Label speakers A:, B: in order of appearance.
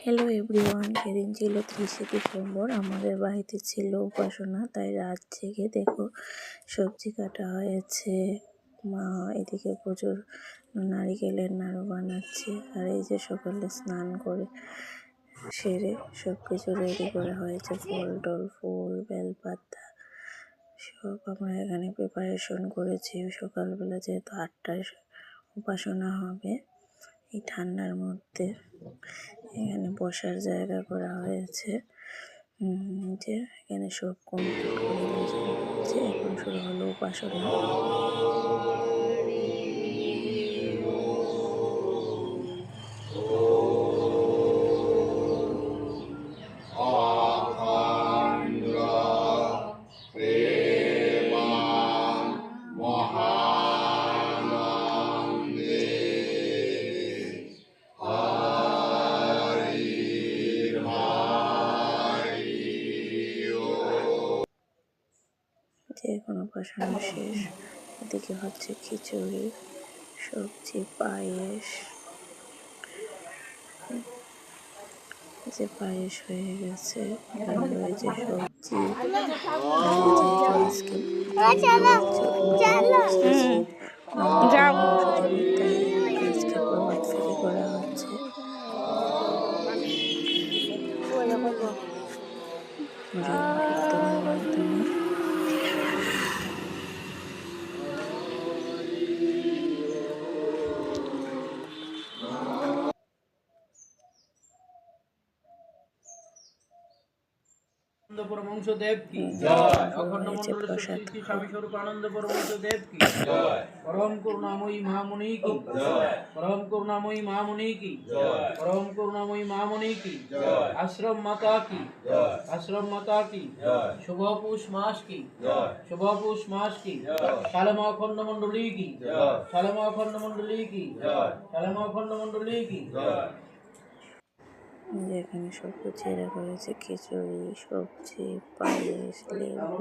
A: Hello everyone, সেদিন ছিল 30শে December. আমাদের বাড়িতে ছিল উপাসনা, তাই রাত জেগে দেখো সবজি কাটা হয়েছে। মা এদিকে প্রচুর নারিকেলের নাড়ু বানাচ্ছে, আর এই যে সকালে স্নান করে সেরে সব কিছু রেডি করা হয়েছে, ফল টল, ফুল, বেলপাতা সব আমরা এখানে প্রিপারেশন করেছি। সকালবেলা যেহেতু 8টায় উপাসনা হবে, এই ঠান্ডার মধ্যে এখানে বসার জায়গা করা হয়েছে। যে এখানে সব কমপ্লিট করে বসানো হচ্ছে। এখন শুরু হলো উপাসনা। যে এখন উপাসনা শেষ। এদিকে হচ্ছে খিচুড়ি, সবজি, পায়েস। যে পায়েস হয়ে গেছে, এখানে রয়েছে সবজি। আজকে প্রভাত ফেরি করা হচ্ছে। কীর্তনের মাধ্যমে
B: परमहंस देव की जय। अखंड मंडल श्री स्वामी स्वरूप आनंद परमहंस देव की जय। परम करुणामयी महामुनि की जय। परम करुणामयी महामुनि की जय। परम करुणामयी महामुनि की जय। आश्रम माता की जय। आश्रम माता की जय। शुभ पौष मास की जय। शुभ पौष मास की जय। शालमा अखंड मंडली की जय। शालमा अखंड मंडली की जय। शालमा अखंड मंडली की जय।
A: এখানে সব কিছু রাখা হয়েছে, খিচুড়ি, সবজি, পায়েস, লেবু।